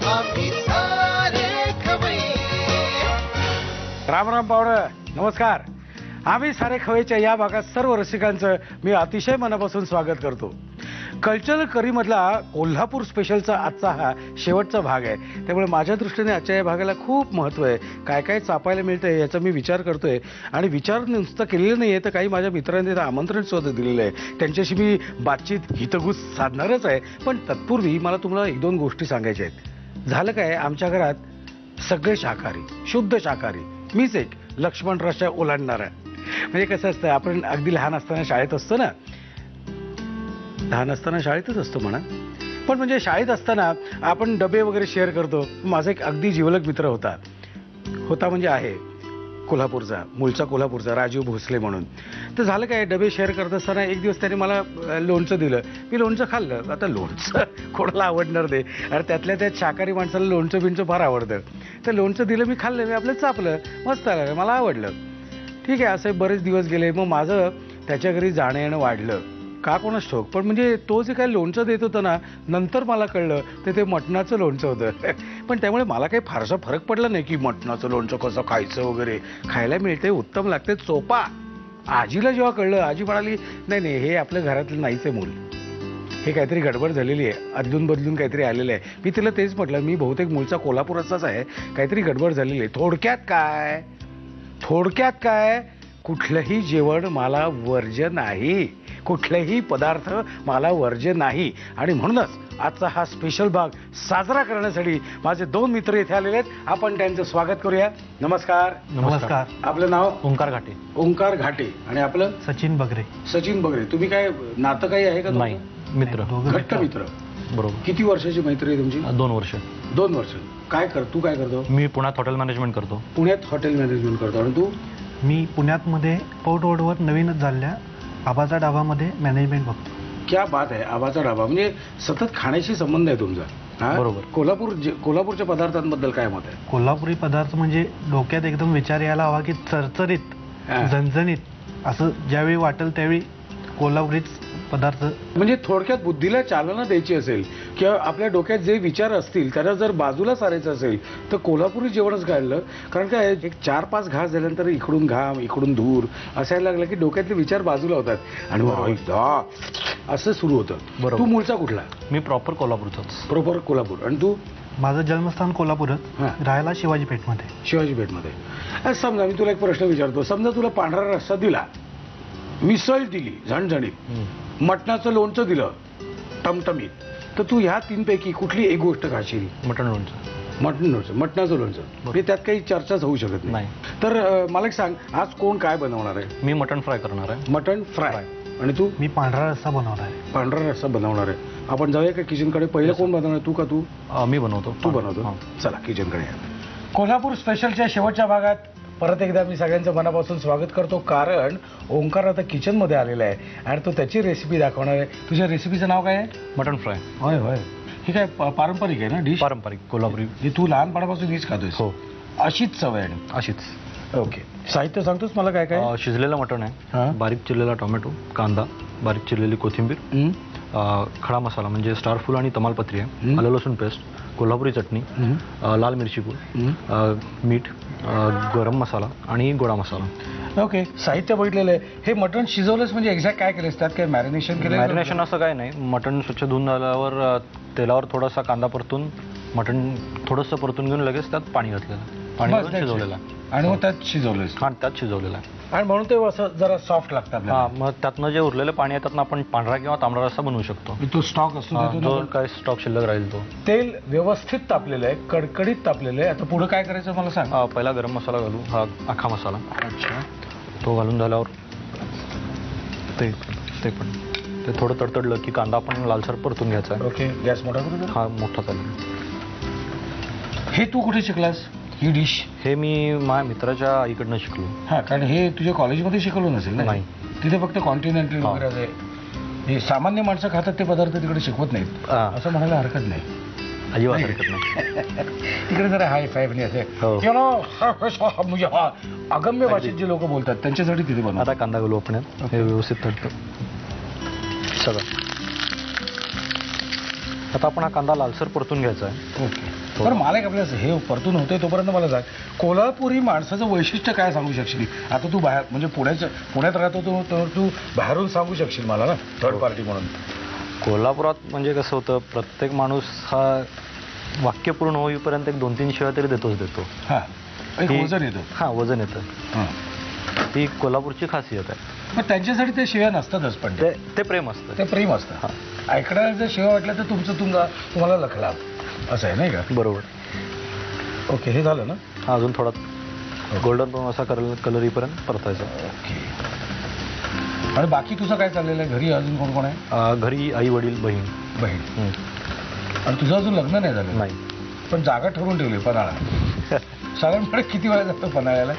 आम्ही सारे खवय्ये. राम राम पावडं, नमस्कार. आम्ही सारे खवय्येच्या या भागात सर्व रसिकांचं मी अतिशय मनापासून स्वागत करतो. कल्चरल करीमधला कोल्हापूर स्पेशलचा आजचा हा शेवटचा भाग आहे, त्यामुळे माझ्या दृष्टीने आजच्या या भागाला खूप महत्त्व आहे. काय काय चापायला मिळतंय याचा मी विचार करतोय आणि विचार नुसतं केलेलं नाही आहे, तर काही माझ्या मित्रांनी आमंत्रण सुद्धा दिलेलं आहे. त्यांच्याशी मी बातचीत हितगुज साधणारच आहे. पण तत्पूर्वी मला तुम्हाला एक दोन गोष्टी सांगायच्या आहेत. झालं काय, आमच्या घरात सगळे शाकाहारी, शुद्ध शाकाहारी. मीच एक लक्ष्मण रस्त्या ओलांडणारा. म्हणजे कसं असतं, आपण अगदी लहान असताना शाळेत असतो ना, लहान असताना शाळेतच असतो म्हणा, पण म्हणजे शाळेत असताना आपण डबे वगैरे शेअर करतो. माझा एक अगदी जिवलग मित्र होता म्हणजे आहे कोल्हापूरचा, मूळचा कोल्हापूरचा, राजीव भोसले म्हणून. तर झालं काय, डबे शेअर करत असताना एक दिवस त्याने मला लोणचं दिलं. मी लोणचं खाल्लं. आता लोणचं कोणाला आवडणार नाही, आणि त्यातल्या त्यात शाकाहारी माणसाला लोणचं बिणचं फार आवडतं. तर लोणचं दिलं, मी खाल्लं, मी आपलं चापलं, मस्त आलं, मला आवडलं. ठीक आहे, असे बरेच दिवस गेले. मग माझं त्याच्या घरी जाणं येणं वाढलं, का कोणास ठाऊक. पण म्हणजे तो जे काही लोणचं देत होतं ना, नंतर मला कळलं ते मटणाचं लोणचं होतं. पण त्यामुळे मला काही फारसा फरक पडला नाही की मटणाचं लोणचं कसं खायचं वगैरे. खायला मिळते, उत्तम लागते, चोपा. आजीला जेव्हा कळलं, आजी म्हणाली नाही नाही, हे आपल्या घरातलं नाहीच आहे मूल, हे काहीतरी गडबड झालेली आहे, अदलून बदलून काहीतरी आलेलं आहे. मी तिला तेच म्हटलं, मी बहुतेक मूळचा कोल्हापूरचाच आहे, काहीतरी गडबड झालेली आहे. थोडक्यात काय, कुठलंही जेवण मला वर्ज्य नाही, कुठलेही पदार्थ मला वर्ज्य नाही. आणि म्हणूनच आजचा हा स्पेशल भाग साजरा करण्यासाठी माझे दोन मित्र इथे आलेले आहेत. आपण त्यांचं स्वागत करूया. नमस्कार. नमस्कार. आपलं नाव? ओंकार घाटे. ओंकार घाटे. आणि आपलं? सचिन बगरे. सचिन बगरे. तुम्ही काय नातं काही आहे का? नाही, मित्र, घट्ट मित्र. बरोबर. किती वर्षाची मैत्री आहे तुमची? 2 वर्ष. 2 वर्ष. तू काय करतो? मी पुण्यात हॉटेल मॅनेजमेंट करतो. पुण्यात हॉटेल मॅनेजमेंट करतो. आणि तू? मी पुण्यात मध्ये पौट रोडवर नवीनच झालेल्या आबाचा डाबामध्ये मॅनेजमेंट बघतो. क्या बात आहे. आबाचा डाबा म्हणजे सतत खाण्याशी संबंध आहे तुमचा. बरोबर. कोल्हापूरच्या पदार्थांबद्दल काय मत आहे? कोल्हापुरी पदार्थ म्हणजे डोक्यात एकदम विचार यायला हवा की चरचरीत, झणझणीत असं ज्यावेळी वाटेल त्यावेळी कोल्हापुरीच पदार्थ. म्हणजे थोडक्यात बुद्धीला चालना द्यायची असेल किंवा आपल्या डोक्यात जे विचार असतील त्याला जर बाजूला सारायचं असेल तर कोल्हापुरी जेवणच घाललं. कारण काय, एक 4-5 घास झाल्यानंतर इकडून घाम इकडून धूर असायला लागलं की डोक्यातले विचार बाजूला होतात आणि असं सुरू होतं. बरोबर. तू मूळचा कुठला? मी प्रॉपर कोल्हापूरचाच. प्रॉपर कोल्हापूर. आणि तू? माझं जन्मस्थान कोल्हापूरच, राहायला शिवाजी पेठमध्ये. शिवाजी पेठमध्ये. समजा मी तुला एक प्रश्न विचारतो. समजा तुला पांढरा रस्सा दिला, मिसळ दिली झणझणीत, मटणाचं लोणचं दिलं टमटमीत, तर तू ह्या 3 पैकी कुठली एक गोष्ट खाशील? मटण लोणचं. मटणाचं लोणचं. म्हणजे त्यात काही चर्चाच होऊ शकत नाही. तर मला एक सांग, आज कोण काय बनवणार आहे? मी मटण फ्राय करणार आहे. मटण फ्राय. आणि तू? मी पांढरा रस्सा बनवणार आहे. पांढरा रस्सा बनवणार आहे. आपण जाऊया का किचनकडे? पहिलं कोण बनवणार, तू का तू? मी बनवतो. तू बनवतो. चला किचनकडे. कोल्हापूर स्पेशलच्या शेवटच्या भागात परत एकदा मी सगळ्यांचं मनापासून स्वागत करतो, कारण ओंकार आता किचनमध्ये आलेला आहे आणि तो त्याची रेसिपी दाखवणार आहे. तुझ्या रेसिपीचं नाव काय आहे? मटण फ्राय. होय होय. ही काय पारंपरिक आहे ना डिश? पारंपरिक कोल्हापुरी. तू लहानपणापासून हीच खातोय? हो. अशीच सवय आहे? अशीच. ओके. साहित्य सांगतोस मला काय काय? शिजलेलं मटण आहे, बारीक चिरलेला टोमॅटो, कांदा, बारीक चिरलेली कोथिंबीर, खडा मसाला म्हणजे स्टार फूल आणि तमालपत्री आहे, आलं लसूण पेस्ट, कोल्हापुरी चटणी, लाल मिरची पूड, मीठ, गरम मसाला आणि गोडा मसाला. ओके. साहित्य बघितलेलं आहे. हे मटण शिजवलंच म्हणजे एक्झॅक्ट काय केलंस? त्यात काय मॅरिनेशन केलं? मॅरिनेशन असं काय नाही. मटण स्वच्छ धुवून झाल्यावर तेलावर थोडासा कांदा परतून मटण थोडंसं परतून घेऊन लगेच त्यात पाणी घातलेलं, पाणी घालून शिजवलेलं आहे. आणि मग त्यात शिजवलं? हां, त्यात शिजवलेलं आहे. आणि म्हणून ते असं जरा सॉफ्ट लागतं. हां, मग त्यातनं जे उरलेलं पाणी आहे त्यातनं आपण पांढरा किंवा तांबडा रस्सा बनवू शकतो. तो स्टॉक असतो, जो काय स्टॉक शिल्लक राहील तो. तेल व्यवस्थित तापलेलं आहे, कडकडीत तापलेलं आहे. आता पुढे काय करायचं मला सांग. पहिला गरम मसाला घालू, हा अख्खा मसाला. अच्छा. तो घालून झाल्यावर ते पण ते थोडं तडतडलं की कांदा आपण लालसर परतून घ्यायचा आहे. ओके. गॅस मोठा करू? हा, मोठा चालेल. हे तू कुठे शिकलास ही डिश? हे मी माझ्या मित्राच्या आईकडनं शिकलो. हा, कारण हे तुझ्या कॉलेजमध्ये शिकवलं नसेल ना? नाही. तिथे फक्त कॉन्टिनेंटल वगैरे हे सामान्य माणसं खातात ते पदार्थ तिकडे शिकवत नाहीत असं म्हणायला हरकत नाही. अजिबात हरकत नाही. तिकडे जरा हाय फाय म्हणजे असे अगम्य भाषेत जे लोक बोलतात त्यांच्यासाठी तिथे बनव. आता कांदा घालू आपण, हे व्यवस्थित तडतं सगळं. आता आपण हा कांदा लालसर परतून घ्यायचा आहे. ओके. बरं मला एक आपल्याला हे परतून होते तोपर्यंत मला सांग, कोल्हापुरी माणसाचं वैशिष्ट्य काय सांगू शकशील? आता तू बाहेर म्हणजे पुण्यात राहतो तू बाहेरून सांगू शकशील मला ना, थर्ड पार्टी म्हणून. कोल्हापुरात म्हणजे कसं होतं, प्रत्येक माणूस हा वाक्य पूर्ण होईपर्यंत एक 2-3 शिव्या तरी देतो. हां, एक वजन येतं. हां, वजन येतं. हां, ती कोल्हापूरची खासियत आहे. मग त्यांच्यासाठी ते शिव्या नसतातच, पण ते प्रेम असतं. ते प्रेम असतं. ऐकण्याला जर शिव्या वाटल्या तर तुम्हाला लखला असं आहे नाही का? बरोबर. ओके, हे झालं ना? हा, अजून थोडा गोल्डन ब्राऊन असा कलर येईपर्यंत परतायचा. ओके. आणि बाकी तुझं काय चाललेलं आहे? घरी अजून कोण कोण आहे? घरी आई वडील बहीण. आणि तुझं अजून लग्न नाही झालं? नाही. पण जागा ठरवून ठेवली पन्हाळा. साधारणपणे किती वेळा जातो पन्हाळ्याला?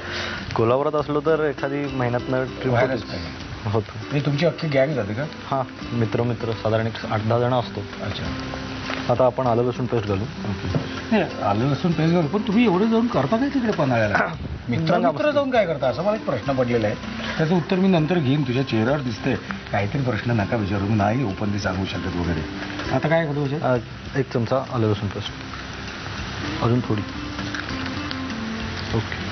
कोल्हापुरात असलो तर एखादी महिन्यातनं ट्रिप व्हायलाच पाहिजे. होतं. म्हणजे तुमची अख्खी गँग जाते का? हां, मित्र साधारण 8-10 जण असतो. अच्छा. आता आपण आलं लसूण पेस्ट घालू. नाही, आलं लसूण पेस्ट घालू, पण तुम्ही एवढं जाऊन करता काय तिकडे पन्हाळ्याला? मित्र जाऊन काय करता, असं मला एक प्रश्न पडलेला आहे. त्याचं उत्तर मी नंतर घेईन. तुझ्या चेहऱ्यावर दिसते काहीतरी प्रश्न नका विचारू, मी नाही ओपनली सांगू शकत वगैरे. आता काय घालू? 1 चमचा आलं लसूण पेस्ट, अजून थोडी. ओके.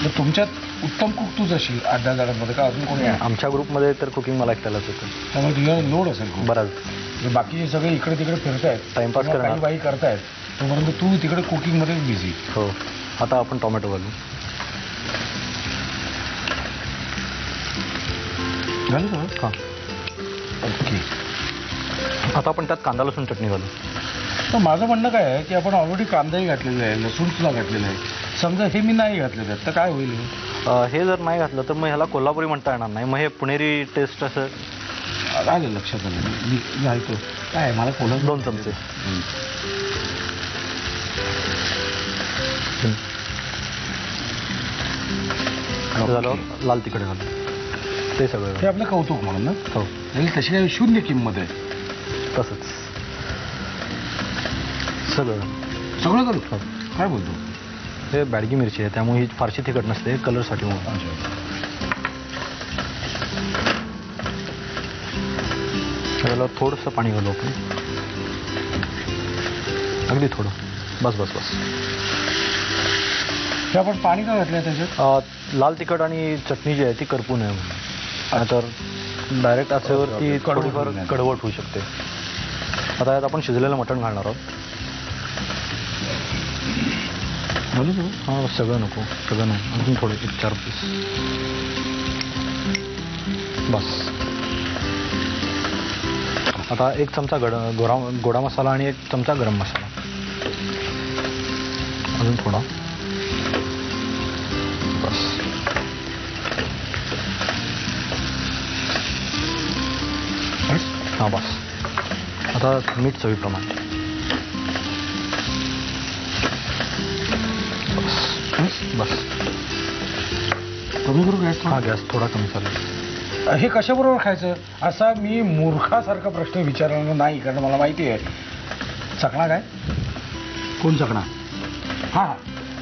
मग तुमच्यात उत्तम कुक तूच असेल 8-10 जणांमध्ये का अजून कोणी आहे? आमच्या ग्रुपमध्ये तर कुकिंग मला एकट्यालाच होतं. त्यामुळे तुझ्या लोड असेल खूप. बराच. बाकीचे सगळे इकडे तिकडे फिरतायत, टाइमपास किंवा करणार. काही बाई करतायत, तोपर्यंत तू तिकडे कुकिंगमध्ये बिझी. हो. आता आपण टोमॅटो घालू. झालं का? हां. ओके. आता आपण त्यात कांदा लसूण चटणी घालू. तर माझं म्हणणं काय आहे की आपण ऑलरेडी कांदाही घातलेला आहे, लसूण सुद्धा घातलेलं आहे. समजा हे मी नाही घातलेलं आहे तर काय होईल? हे जर नाही घातलं तर मग ह्याला कोल्हापुरी म्हणता येणार नाही. मग हे पुणेरी टेस्ट असं. आलं लक्षात आलं. मी ऐकतो काय आहे, मला कोल्हापूर 2 चमचे. झालं. लाल तिखट घालू. ते सगळं हे आपलं कौतुक म्हणून ना. हो. म्हणजे तशी काही शून्य किंमत आहे. तसंच सगळं सगळं करू. काय बोलतो? हे बॅडगी मिरची आहे त्यामुळे ही फारशी तिखट नसते, कलरसाठी म्हणून. त्याला थोडंसं पाणी घालू आपण, अगदी थोडं. बस बस बस. हे आपण पाणी का घातलं त्याच्यात? लाल तिखट आणि चटणी जी आहे ती करपू नये म्हणून. तर डायरेक्ट असेवर ती थोडीफार कडवट होऊ शकते. आता यात आपण शिजलेलं मटण घालणार आहोत. हां, सगळं नको, सगळं नाही, अजून थोडे 1-4 पीस बस. आता 1 चमचा गोडा मसाला आणि 1 चमचा गरम मसाला, अजून थोडा. बस. हां, बस. आता मीठ चवीप्रमाणे. बस. कमी करू गॅस? हा, गॅस थोडा कमी चालेल. हे कशाबरोबर खायचं असा मी मूर्खासारखा प्रश्न विचारणार नाही, कारण मला माहिती आहे. चकणा काय? कोण चकणा? हां,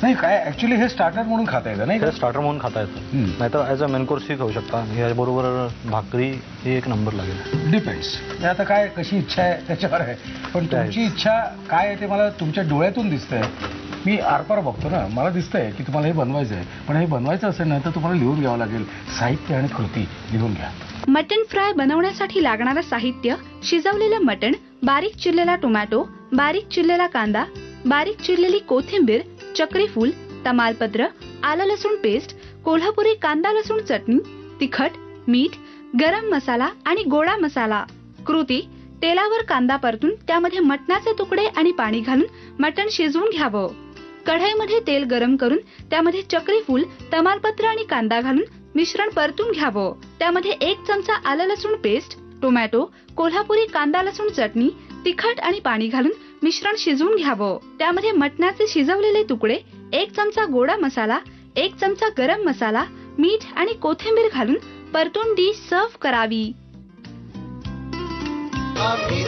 नाही काय ॲक्च्युली हे स्टार्टर म्हणून खाता येतं नाही? हे स्टार्टर म्हणून खाता येतं, नाहीतर ॲज अ मेन कोर्सही खाऊ शकता. याबरोबर भाकरी ही 1 नंबर लागेल. डिपेंड्स. ते आता काय कशी इच्छा आहे त्याच्यावर आहे. पण तुमची इच्छा काय आहे ते मला तुमच्या डोळ्यातून दिसतंय. मी आरपार बघतो ना, मला दिसतंय की तुम्हाला हे बनवायचं आहे. पण हे बनवायचं असेल ना तर तुम्हाला लिहून घ्यावं लागेल. साहित्य आणि कृती लिहून घ्या. मटण फ्राय बनवण्यासाठी लागणारं साहित्य: शिजवलेलं मटण, बारीक चिरलेला टोमॅटो, बारीक चिरलेला कांदा, बारीक चिरलेली कोथिंबीर, चक्रीफूल, तमालपत्र, आलं लसूण पेस्ट, कोल्हापुरी कांदा लसूण चटणी, तिखट, मीठ, गरम मसाला आणि गोडा मसाला. कृती: तेलावर कांदा परतून त्यामध्ये मटणाचे तुकडे आणि पाणी घालून मटण शिजवून घ्यावं. कढईमध्ये तेल गरम करून त्यामध्ये चक्रीफूल, तमालपत्र आणि कांदा घालून मिश्रण परतून घ्यावं. त्यामध्ये 1 चमचा आलं लसूण पेस्ट, टोमॅटो, कोल्हापुरी कांदा लसूण चटणी, तिखट आणि पाणी घालून मिश्रण शिजवून घ्यावं. त्यामध्ये मटणाचे शिजवलेले तुकडे, 1 चमचा गोडा मसाला, 1 चमचा गरम मसाला, मीठ आणि कोथिंबीर घालून परतून डिश सर्व्ह करावी. आम्ही